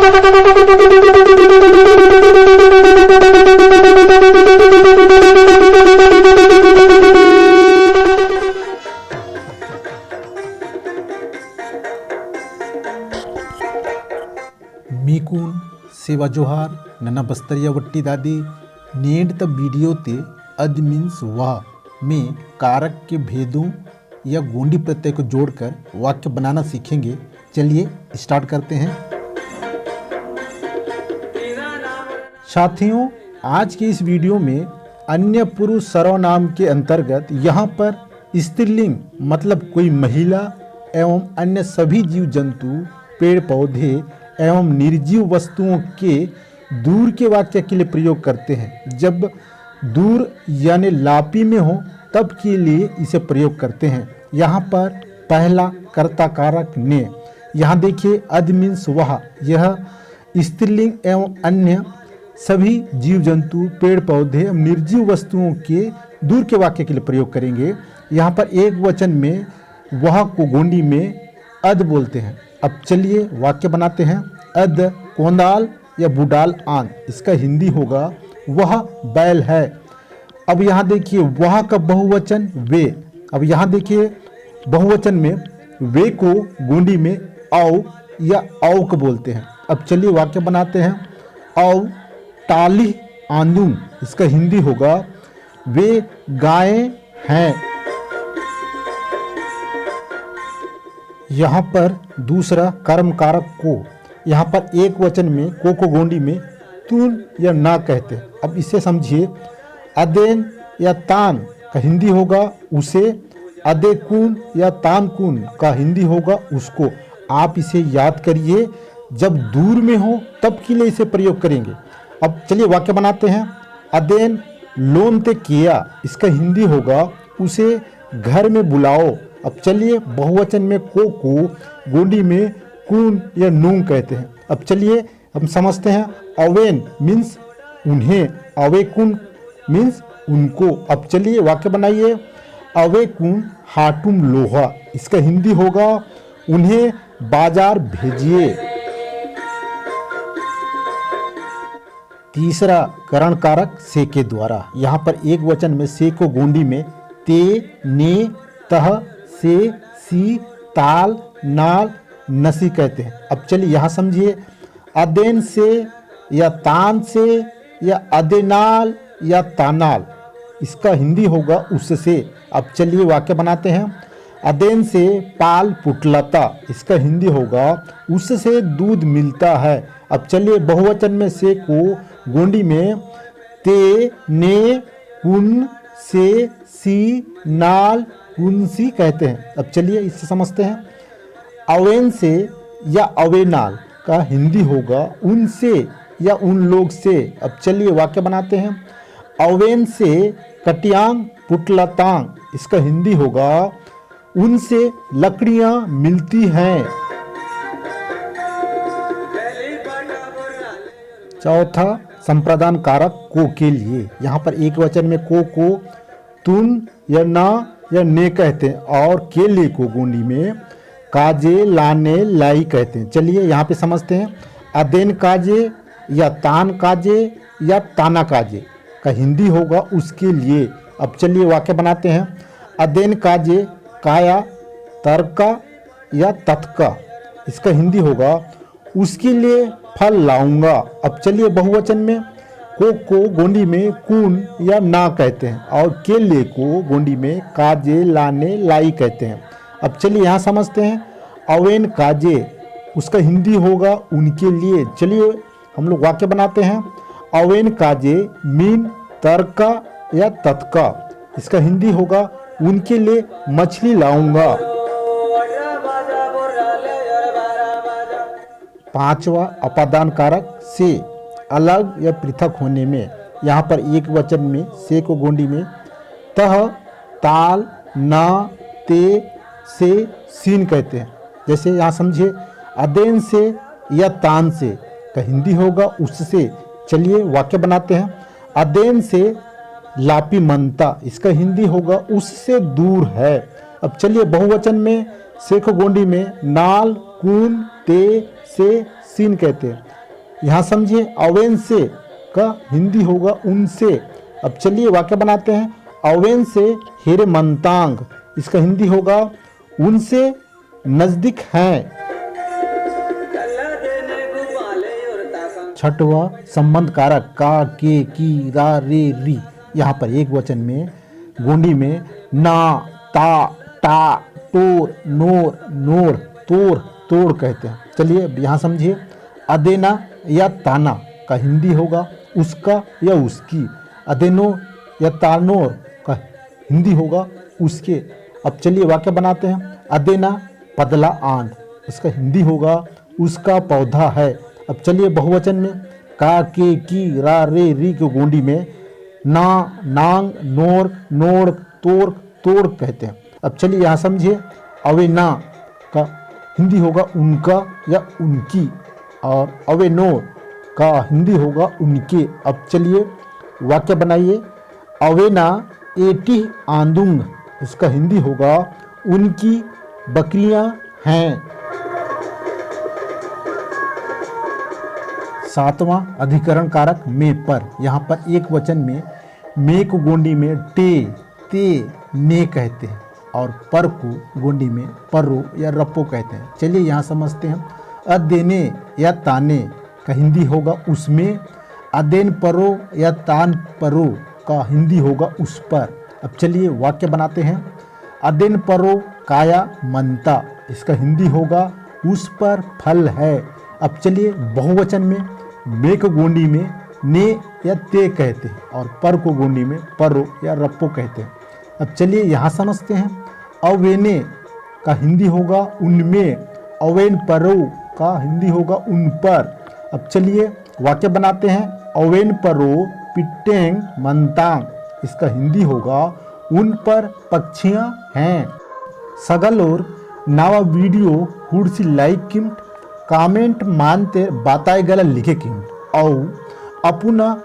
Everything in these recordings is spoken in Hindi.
मीकून सेवा जोहार नन्ना बस्तरिया वट्टी दादी नेड त वीडियो ते अद मीन्स वाह में कारक के भेदों या गोंडी प्रत्यय को जोड़कर वाक्य बनाना सीखेंगे। चलिए स्टार्ट करते हैं। साथियों, आज के इस वीडियो में अन्य पुरुष सर्वनाम के अंतर्गत यहाँ पर स्त्रीलिंग मतलब कोई महिला एवं अन्य सभी जीव जंतु, पेड़ पौधे एवं निर्जीव वस्तुओं के दूर के वाक्य के लिए प्रयोग करते हैं। जब दूर यानी लापी में हो तब के लिए इसे प्रयोग करते हैं। यहाँ पर पहला कर्ता कारक ने, यहाँ देखिए अद मीन्स वह, यह स्त्रीलिंग एवं अन्य सभी जीव जंतु, पेड़ पौधे एवं निर्जीव वस्तुओं के दूर के वाक्य के लिए प्रयोग करेंगे। यहाँ पर एक वचन में वह को गोंडी में अद बोलते हैं। अब चलिए वाक्य बनाते हैं। अद कोंदाल या बुडाल आन, इसका हिंदी होगा वह बैल है। अब यहाँ देखिए वह का बहुवचन वे। अब यहाँ देखिए बहुवचन में वे को गोंडी में औ या औक बोलते हैं। अब चलिए वाक्य बनाते हैं। औ टाली आंदून, इसका हिंदी होगा वे गायें हैं। यहाँ पर दूसरा कर्म कारक को, यहाँ पर एक वचन में को गोंडी में तून या ना कहते हैं। अब इसे समझिए। अदेन या तान का हिंदी होगा उसे, अदे कून या तान कून का हिंदी होगा उसको। आप इसे याद करिए, जब दूर में हो तब के लिए इसे प्रयोग करेंगे। अब चलिए वाक्य बनाते हैं। अदेन लोन ते किया, इसका हिंदी होगा उसे घर में बुलाओ। अब चलिए बहुवचन में को गोंडी में कून या नूंग कहते हैं। अब चलिए हम समझते हैं। अवेन मीन्स उन्हें, अवे कुन मीन्स उनको। अब चलिए वाक्य बनाइए। अवे कुन हाटुम लोहा, इसका हिंदी होगा उन्हें बाजार भेजिए। तीसरा करण कारक से के द्वारा, यहाँ पर एक वचन में से को गोंडी में ते, ने, तह, से, सी, ताल, नाल, नसी कहते हैं। अब चलिए यहाँ समझिए। अदेन से या तान से या अदेनाल या तानाल, इसका हिंदी होगा उससे। अब चलिए वाक्य बनाते हैं। अदेन से पाल पुटलता, इसका हिंदी होगा उससे दूध मिलता है। अब चलिए बहुवचन में से को गोंडी में ते, ने, कुन, से, सी, नाल, कुनसी कहते हैं। अब चलिए इससे समझते हैं। अवेन से या अवेनाल का हिंदी होगा उनसे या उन लोग से। अब चलिए वाक्य बनाते हैं। अवेन से कटियांग पुटलतांग, इसका हिंदी होगा उनसे लकड़ियां मिलती हैं। चौथा संप्रदान कारक को के लिए, यहाँ पर एक वचन में को तुन या ना या ने कहते हैं और के लिए को गोंडी में काजे, लाने, लाई कहते हैं। चलिए यहाँ पे समझते हैं। अदेन काजे या तान काजे या ताना काजे का हिंदी होगा उसके लिए। अब चलिए वाक्य बनाते हैं। अदेन काजे काया, तर्का या तत्का, इसका हिंदी होगा उसके लिए फल लाऊंगा। अब चलिए बहुवचन में को गोंडी में कून या ना कहते हैं और के लिए को गोंडी में काजे, लाने, लाई कहते हैं। अब चलिए यहाँ समझते हैं। अवेन काजे, उसका हिंदी होगा उनके लिए। चलिए हम लोग वाक्य बनाते हैं। अवेन काजे मीन तर्का या तत्का, इसका हिंदी होगा उनके लिए मछली लाऊंगा। पांचवा अपादान कारक से, अलग या पृथक होने में, यहाँ पर एक वचन में से को गोंडी में तह, ताल, ना, ते, से, सीन कहते हैं। जैसे यहाँ समझिए। अदेन से या तान से का हिंदी होगा उससे। चलिए वाक्य बनाते हैं। अदेन से लापी मनता, इसका हिंदी होगा उससे दूर है। अब चलिए बहुवचन में से को गोंडी में नाल, कून, ते, से, सीन कहते हैं। यहाँ समझिए अवेन से का हिंदी होगा उनसे। अब चलिए वाक्य बनाते हैं। अवेन से हेरे मंतांग, इसका हिंदी होगा उनसे नजदीक हैं। छठवा संबंध कारक का, के, की, रा, रे, री। यहाँ पर एक वचन में गोंडी में ना, ता, टा, टोर, नोर, नोर, तोर, तोड़ कहते हैं। चलिए यहाँ समझिए। अदेना या ताना का हिंदी होगा उसका या उसकी। अदेनो या तानोर का हिंदी होगा उसके। अब चलिए वाक्य बनाते हैं। अदेना पदला आंड, उसका हिंदी होगा उसका पौधा है। अब चलिए बहुवचन में का, के, की, रा, रे, री के गोंडी में ना, नांग, नोर, नोड़, तोर, तोड़ कहते हैं। अब चलिए यहाँ समझिए। अवेना का हिंदी होगा उनका या उनकी, और अवेनो का हिंदी होगा उनके। अब चलिए वाक्य बनाइए। अवेना एटी आंदुंग, इसका हिंदी होगा उनकी बकरियां हैं। सातवां अधिकरण कारक में पर। यहाँ पर एक वचन में मे को गोंडी में टे, ते, ने कहते हैं, और पर को गोंडी में पर्रो या रप्पो कहते हैं। चलिए यहाँ समझते हैं। अदेने या ताने का हिंदी होगा उसमें। अदेन परो या तान परो का हिंदी होगा उस पर। अब चलिए वाक्य बनाते हैं। अदेन परो काया मनता, इसका हिंदी होगा उस पर फल है। अब चलिए बहुवचन में मे को गोंडी में ने या ते कहते हैं, और पर को गोंडी में परो या रप्पो कहते हैं। अब चलिए यहाँ समझते हैं। अवेने का हिंदी होगा उनमें। अवेन परो का हिंदी होगा उन पर। अब चलिए वाक्य बनाते हैं। अवेन परो पिटेंग मंतांग, इसका हिंदी होगा उन पर पक्षियां हैं। सगल और नावा वीडियो हुडसी लाइक किम्ट, कामेंट मानते बताए गला लिखे किम्ट, और अपुना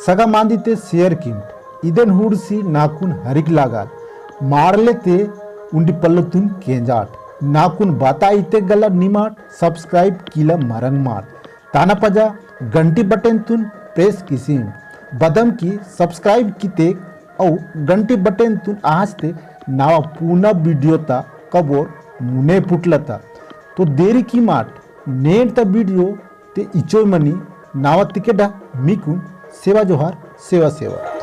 सगा मानते शेयर किम्ट। इदन हुडसी नाकुन हरिक लागाल मारलेते उंडी पल्लतुन केंजाट, नाकुन बताइते गला निमाट सब्सक्राइब किला मरंग माट, ताना पजा घंटी बटन तुन प्रेस किसिम बदम की सब्सक्राइब किते और घंटी बटन तुन आज ते नावा पूना वीडियो ता कबोर मुने पुटलता। तो देरी की माट नेट ता वीडियो ते इचोय मनी नावा तिकेडा मिकुन सेवा जोहार सेवा सेवा।